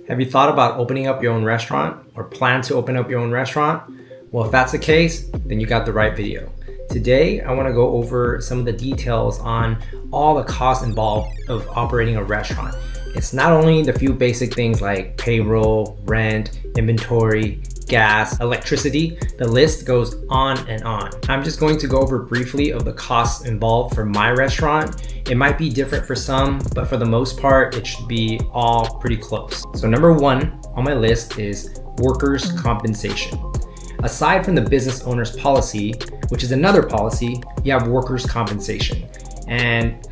Have you thought about opening up your own restaurant or plan to open up your own restaurant? Well, if that's the case, then you got the right video. Today, I want to go over some of the details on all the costs involved of operating a restaurant. It's not only the few basic things like payroll, rent, inventory, gas, electricity, the list goes on and on. I'm just going to go over briefly of the costs involved for my restaurant. It might be different for some, but for the most part, it should be all pretty close. So number one on my list is workers' compensation. Aside from the business owner's policy, which is another policy, you have workers' compensation. And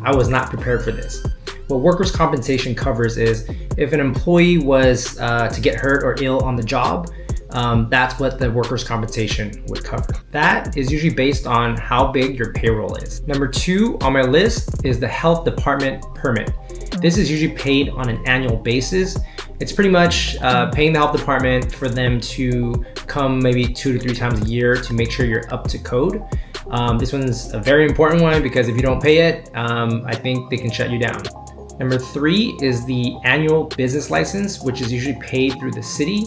I was not prepared for this. What workers' compensation covers is if an employee was to get hurt or ill on the job, that's what the workers' compensation would cover. That is usually based on how big your payroll is. Number two on my list is the health department permit. This is usually paid on an annual basis. It's pretty much paying the health department for them to come maybe 2 to 3 times a year to make sure you're up to code. This one's a very important one because if you don't pay it, I think they can shut you down. Number three is the annual business license, which is usually paid through the city.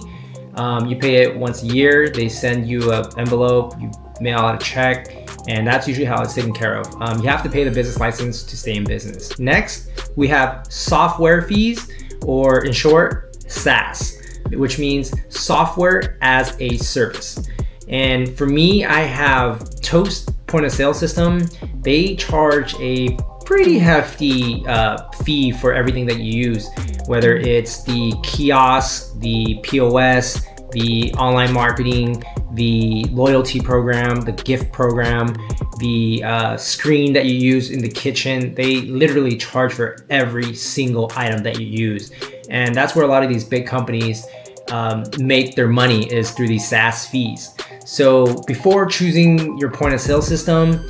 You pay it once a year. They send you an envelope, you mail out a check, and that's usually how it's taken care of. You have to pay the business license to stay in business. Next, we have software fees, or in short, SaaS, which means software as a service. And for me, I have Toast point of sale system. They charge a pretty hefty fee for everything that you use, whether it's the kiosk, the POS, the online marketing, the loyalty program, the gift program, the screen that you use in the kitchen. They literally charge for every single item that you use. And that's where a lot of these big companies make their money, is through these SaaS fees. So before choosing your point of sale system,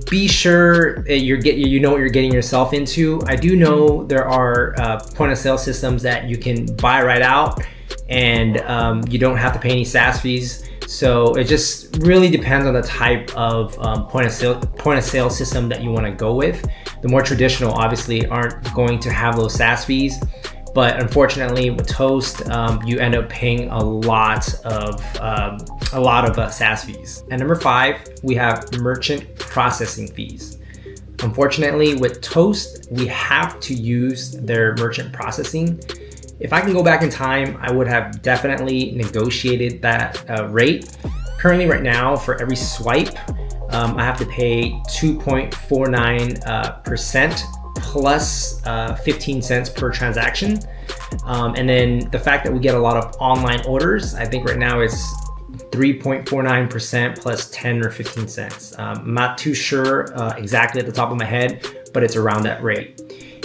be sure you know what you're getting yourself into. I do know there are point of sale systems that you can buy right out, and you don't have to pay any SaaS fees. So it just really depends on the type of point of sale system that you want to go with. The more traditional, obviously, aren't going to have those SaaS fees. But unfortunately, with Toast, you end up paying a lot of SaaS fees. And number five, we have merchant processing fees. Unfortunately, with Toast, we have to use their merchant processing. If I can go back in time, I would have definitely negotiated that rate. Currently, right now, for every swipe, I have to pay 2.49% plus 15 cents per transaction. And then the fact that we get a lot of online orders, I think right now it's 3.49% plus 10 or 15 cents. I'm not too sure exactly at the top of my head, but it's around that rate.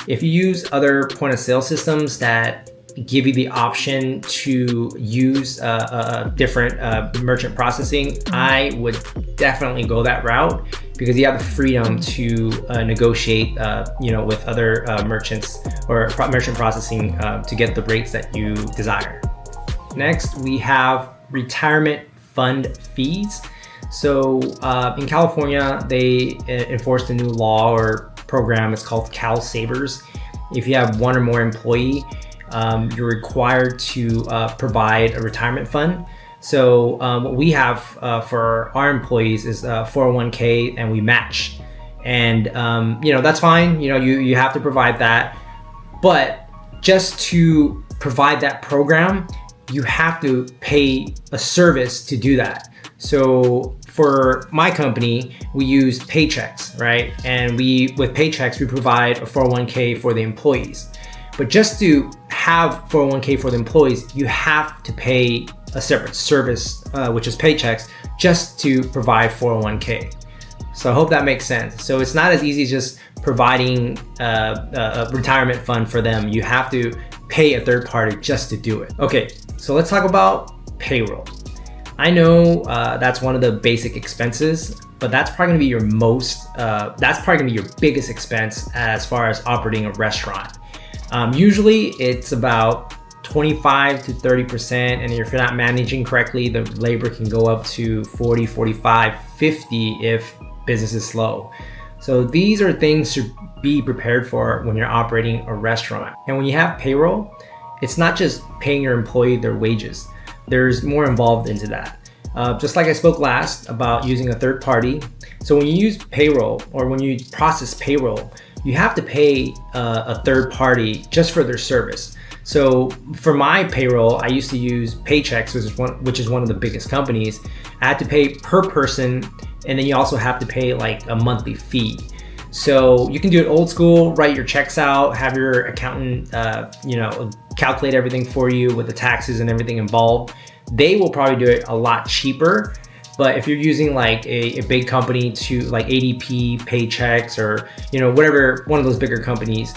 If you use other point of sale systems that give you the option to use a different merchant processing, I would definitely go that route, because you have the freedom to negotiate with other merchants or merchant processing to get the rates that you desire. Next, we have retirement fund fees. So in California, they enforced a new law or program. It's called Cal Savers. If you have one or more employee, you're required to provide a retirement fund. So what we have for our employees is 401k, and we match. And that's fine. You have to provide that. But just to provide that program, you have to pay a service to do that. So for my company, we use paychecks, right? And with paychecks, we provide a 401k for the employees. But just to have 401k for the employees, you have to pay a separate service, which is paychecks, just to provide 401k. So I hope that makes sense. So it's not as easy as just providing a retirement fund for them. You have to pay a third party just to do it. Okay, so let's talk about payroll. I know that's one of the basic expenses, but that's probably gonna be your biggest expense as far as operating a restaurant. Usually it's about 25 to 30%, and if you're not managing correctly, the labor can go up to 40, 45, 50 if business is slow. So these are things to be prepared for when you're operating a restaurant. And when you have payroll, it's not just paying your employee their wages. There's more involved into that. Just like I spoke last about using a third party. So when you use payroll or when you process payroll, you have to pay a third party just for their service. So for my payroll, I used to use Paychex, which is one of the biggest companies. I had to pay per person, and then you also have to pay like a monthly fee. So you can do it old school, write your checks out, have your accountant, calculate everything for you with the taxes and everything involved. They will probably do it a lot cheaper. But if you're using like a big company to like ADP, Paychex, or whatever, one of those bigger companies,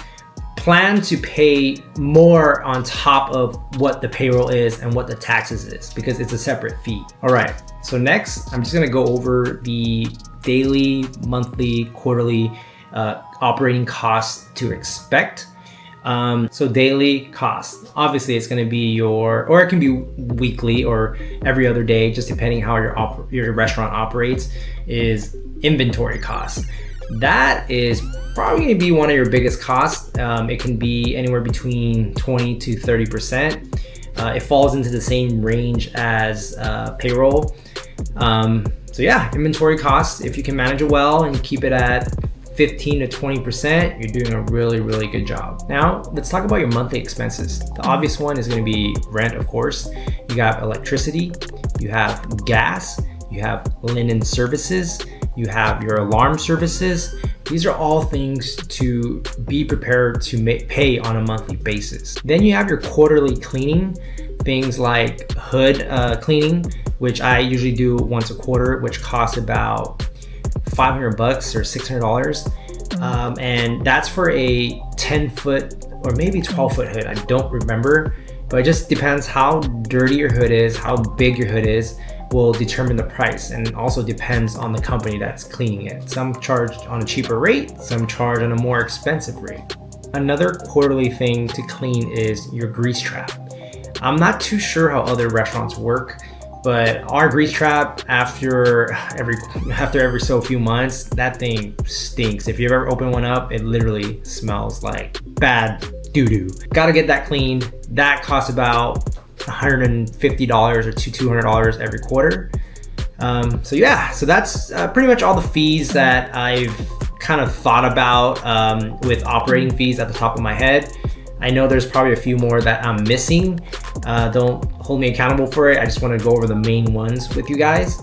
plan to pay more on top of what the payroll is and what the taxes is, because it's a separate fee. All right, so next I'm just gonna go over the daily, monthly, quarterly operating costs to expect. So daily cost, obviously it's going to be or it can be weekly or every other day, just depending how your restaurant operates, is inventory costs. That is probably going to be one of your biggest costs. It can be anywhere between 20 to 30%. It falls into the same range as payroll. So yeah, inventory costs, if you can manage it well and keep it at 15 to 20%, you're doing a really, really good job. Now, let's talk about your monthly expenses. The obvious one is going to be rent, of course. You got electricity, you have gas, you have linen services, you have your alarm services. These are all things to be prepared to pay on a monthly basis. Then you have your quarterly cleaning, things like hood cleaning, which I usually do once a quarter, which costs about $500 or $600. And that's for a 10-foot or maybe 12-foot hood. I don't remember, but it just depends how dirty your hood is, how big your hood is, will determine the price, and also depends on the company that's cleaning it. Some charge on a cheaper rate, some charge on a more expensive rate. Another quarterly thing to clean is your grease trap. I'm not too sure how other restaurants work, but our grease trap, after every so few months, that thing stinks. If you've ever opened one up, it literally smells like bad doo-doo. Gotta get that cleaned. That costs about $150 or to $200 every quarter. So that's pretty much all the fees that I've kind of thought about with operating fees at the top of my head. I know there's probably a few more that I'm missing. Don't hold me accountable for it. I just want to go over the main ones with you guys.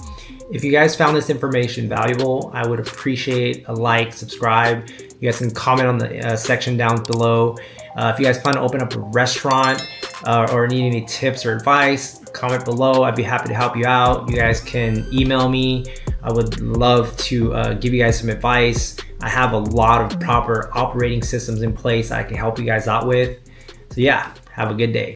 If you guys found this information valuable, I would appreciate a like, subscribe. You guys can comment on the section down below. If you guys plan to open up a restaurant or need any tips or advice, comment below. I'd be happy to help you out. You guys can email me. I would love to give you guys some advice. I have a lot of proper operating systems in place I can help you guys out with. So yeah, have a good day.